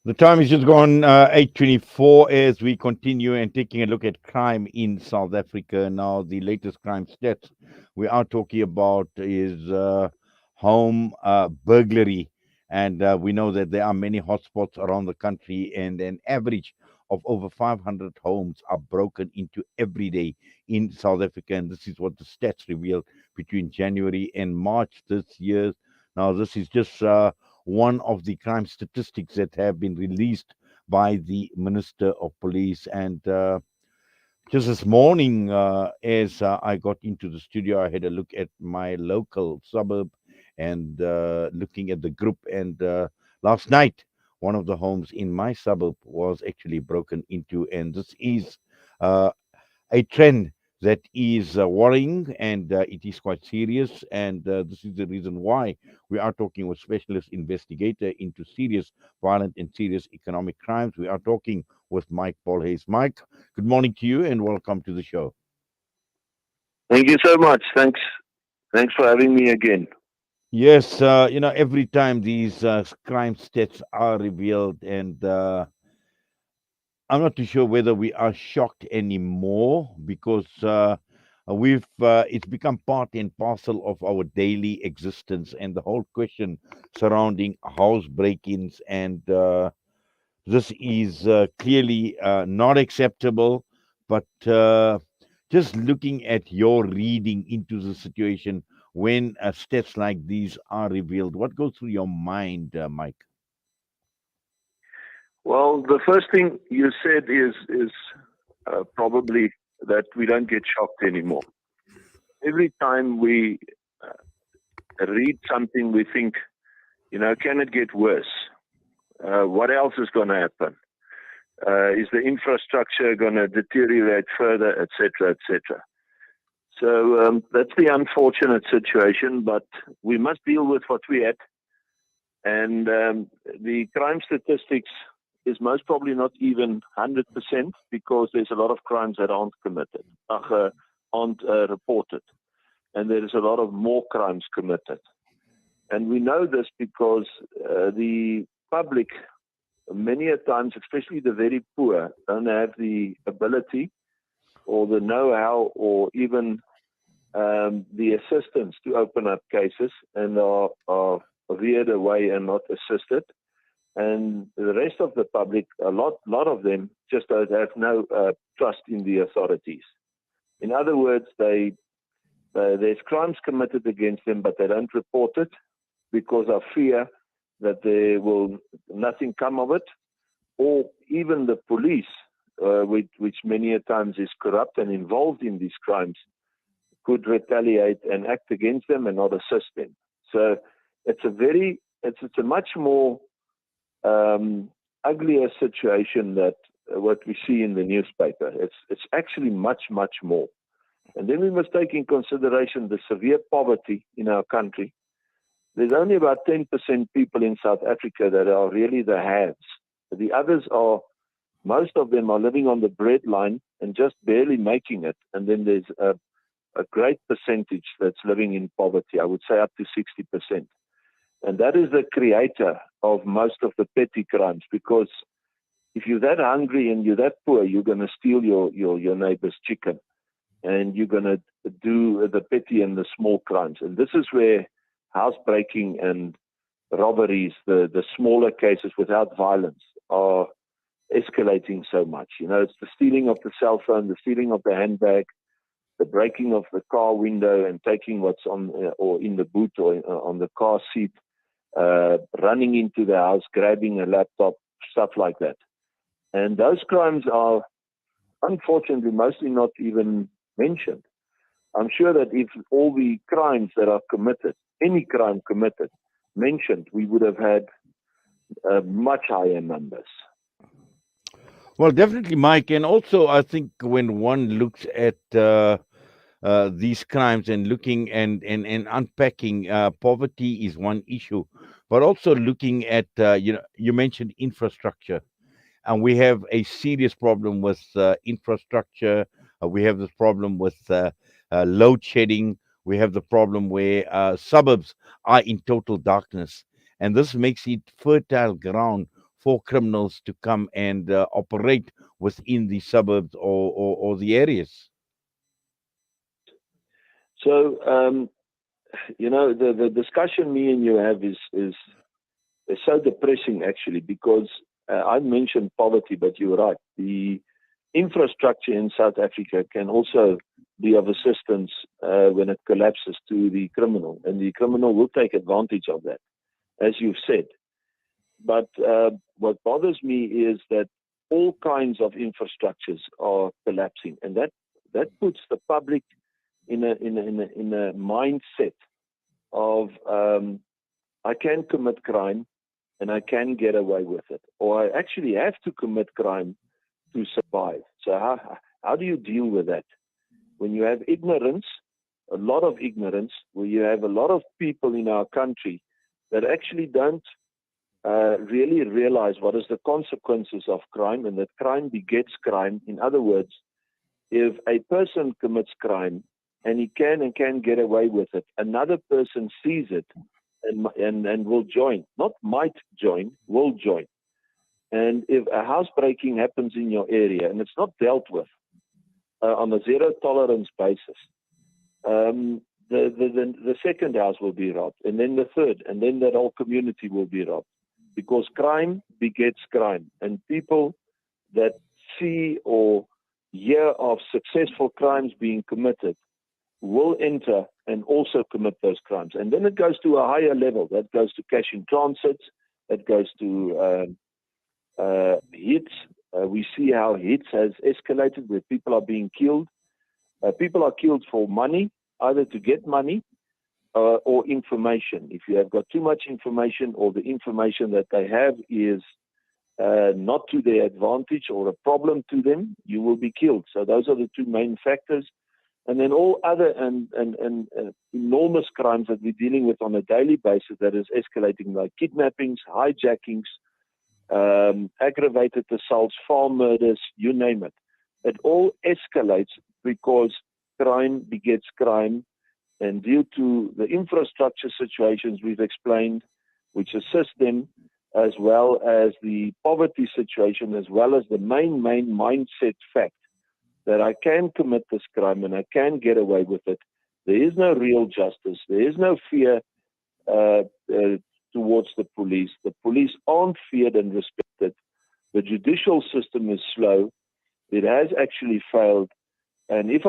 The time is just gone 8:24 as we continue and taking a look at crime in South Africa. Now, the latest crime stats we are talking about is home burglary. And we know that there are many hotspots around the country, and an average of over 500 homes are broken into every day in South Africa. And this is what the stats reveal between January and March this year. Now, this is just one of the crime statistics that have been released by the Minister of Police. And just this morning, as I got into the studio, I had a look at my local suburb and looking at the group. And last night, one of the homes in my suburb was actually broken into. And this is uh, a trend that is worrying, and it is quite serious. And this is the reason why we are talking with specialist investigator into serious violent and serious economic crimes. We are talking with Mike Bolhuis. Mike, good morning to you and welcome to the show. Thank you so much. Thanks for having me again. Yes, every time these crime stats are revealed, and I'm not too sure whether we are shocked anymore because we've it's become part and parcel of our daily existence, and the whole question surrounding house break-ins, and this is clearly not acceptable. But just looking at your reading into the situation when stats like these are revealed, what goes through your mind, Mike? Well, the first thing you said is probably that we don't get shocked anymore. Every time we read something, we think, can it get worse? What else is going to happen? Is the infrastructure going to deteriorate further, etc., etc.? So that's the unfortunate situation, but we must deal with what we had. And the crime statistics is most probably not even 100% because there's a lot of crimes that aren't committed, aren't reported. And there is a lot of more crimes committed. And we know this because the public, many a times, especially the very poor, don't have the ability or the know-how or even the assistance to open up cases and are veered away and not assisted. And the rest of the public, a lot of them just don't have no trust in the authorities. In other words, there's crimes committed against them, but they don't report it because of fear that there will nothing come of it, or even the police, which many a times is corrupt and involved in these crimes, could retaliate and act against them and not assist them. So it's a much more uglier situation that what we see in the newspaper. It's actually much more. And then we must take in consideration the severe poverty in our country. There's only about 10% people in South Africa that are really the haves. The others are, most of them are living on the breadline and just barely making it. And then there's a great percentage that's living in poverty. I would say up to 60%. And that is the creator of most of the petty crimes, because if you're that hungry and you're that poor, you're going to steal your neighbor's chicken, and you're going to do the petty and the small crimes. And this is where housebreaking and robberies, the smaller cases without violence, are escalating so much. It's the stealing of the cell phone, the stealing of the handbag, the breaking of the car window and taking what's on or in the boot or on the car seat, running into the house, grabbing a laptop, stuff like that. And those crimes are, unfortunately, mostly not even mentioned. I'm sure that if all the crimes that are committed, any crime committed, mentioned, we would have had much higher numbers. Well, definitely, Mike. And also, I think when one looks at these crimes and looking and unpacking, poverty is one issue, but also looking at, you mentioned infrastructure, and we have a serious problem with infrastructure. We have this problem with load shedding. We have the problem where suburbs are in total darkness. and this makes it fertile ground for criminals to come and operate within the suburbs or the areas. So, the discussion me and you have is so depressing actually because I mentioned poverty, but you're right. The infrastructure in South Africa can also be of assistance when it collapses to the criminal, and the criminal will take advantage of that, as you've said. But what bothers me is that all kinds of infrastructures are collapsing, and that puts the public in a mindset of I can commit crime and I can get away with it, or I actually have to commit crime to survive. So how do you deal with that when you have ignorance, a lot of ignorance, where you have a lot of people in our country that actually don't really realize what is the consequences of crime and that crime begets crime. In other words, if a person commits crime and he can get away with it, another person sees it and will join, not might join, will join. And if a housebreaking happens in your area and it's not dealt with on a zero tolerance basis, the second house will be robbed, and then the third, and then that whole community will be robbed, because crime begets crime, and people that see or hear of successful crimes being committed will enter and also commit those crimes. And then it goes to a higher level. That goes to cash in transits. That goes to hits. We see how hits has escalated, where people are being killed. People are killed for money, either to get money or information. If you have got too much information, or the information that they have is not to their advantage or a problem to them, you will be killed. So those are the two main factors. And then all other and enormous crimes that we're dealing with on a daily basis that is escalating, like kidnappings, hijackings, aggravated assaults, farm murders, you name it. It all escalates because crime begets crime, and due to the infrastructure situations we've explained, which assist them, as well as the poverty situation, as well as the main mindset fact that I can commit this crime and I can get away with it. There is no real justice. There is no fear towards the police. The police aren't feared and respected. The judicial system is slow. It has actually failed. And if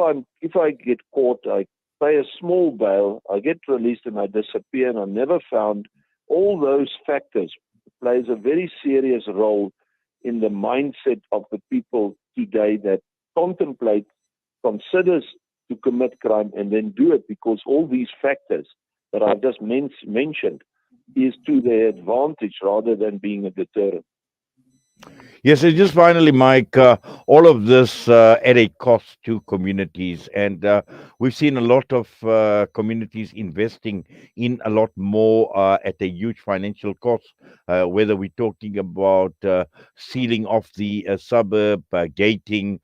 I get caught, I pay a small bail, I get released and I disappear and I'm never found. All those factors plays a very serious role in the mindset of the people today that considers to commit crime and then do it, because all these factors that I've just mentioned is to their advantage rather than being a deterrent. Yes, and just finally, Mike, all of this at a cost to communities. And we've seen a lot of communities investing in a lot more at a huge financial cost, whether we're talking about sealing off the suburb, gating,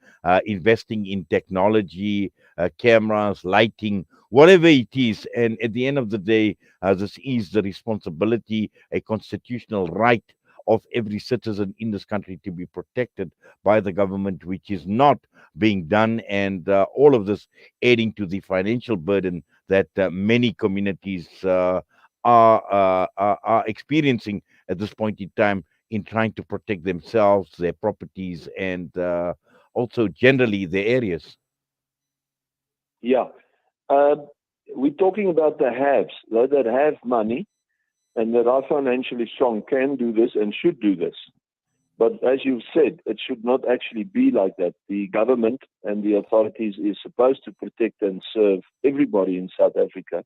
investing in technology, cameras, lighting, whatever it is. And at the end of the day, this is the responsibility, a constitutional right of every citizen in this country to be protected by the government, which is not being done, and all of this adding to the financial burden that many communities are experiencing at this point in time in trying to protect themselves, their properties, and also generally their areas. Yeah. Uh, we're talking about the haves, those that have money and that are financially strong can do this and should do this. But as you've said, it should not actually be like that. The government and the authorities is supposed to protect and serve everybody in South Africa.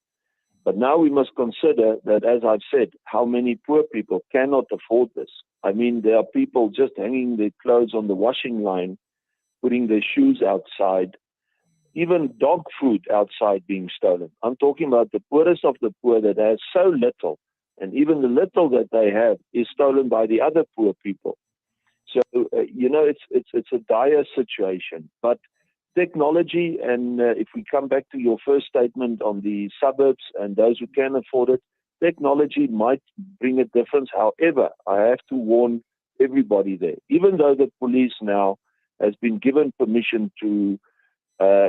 But now we must consider that, as I've said, how many poor people cannot afford this. I mean, there are people just hanging their clothes on the washing line, putting their shoes outside, even dog food outside being stolen. I'm talking about the poorest of the poor that has so little, and even the little that they have is stolen by the other poor people. So it's a dire situation. But technology, and if we come back to your first statement on the suburbs and those who can afford it, Technology might bring a difference. However, I have to warn everybody there. Even though the police now has been given permission to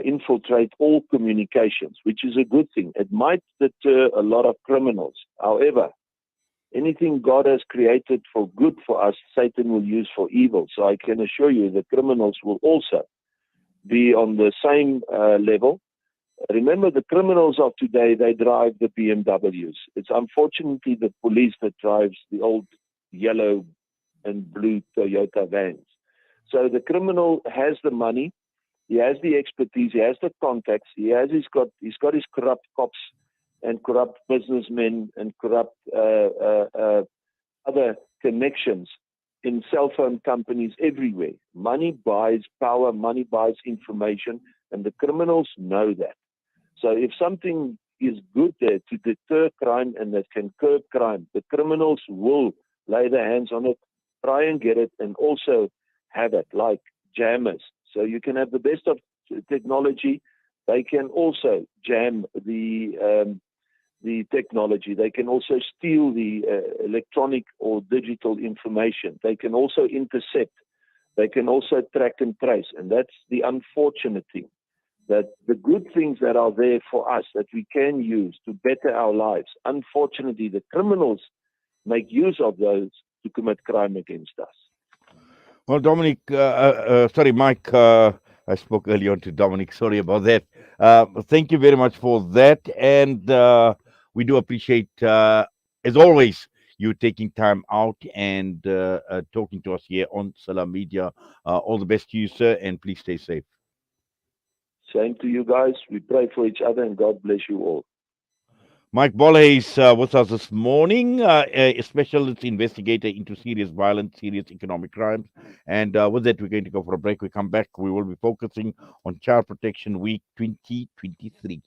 infiltrate all communications, which is a good thing, it might deter a lot of criminals. However, anything God has created for good for us, Satan will use for evil. So I can assure you the criminals will also be on the same level. Remember, the criminals of today, they drive the BMWs. It's unfortunately the police that drives the old yellow and blue Toyota vans. So the criminal has the money, he has the expertise, he has the contacts, he's got his corrupt cops and corrupt businessmen and corrupt other connections in cell phone companies everywhere. Money buys power, money buys information, and the criminals know that. So if something is good there to deter crime and that can curb crime, the criminals will lay their hands on it, try and get it, and also have it, like jammers. So you can have the best of technology. They can also jam the technology. They can also steal the electronic or digital information. They can also intercept. They can also track and trace. And that's the unfortunate thing, that the good things that are there for us that we can use to better our lives, unfortunately, the criminals make use of those to commit crime against us. Well, Dominic, sorry, Mike, I spoke earlier on to Dominic. Sorry about that. Thank you very much for that. And we do appreciate, as always, you taking time out and talking to us here on Salam Media. All the best to you, sir, and please stay safe. Same to you guys. We pray for each other and God bless you all. Mike Bolhuis with us this morning, a specialist investigator into serious violence, serious economic crimes. And with that, we're going to go for a break. We come back, we will be focusing on Child Protection Week 2023.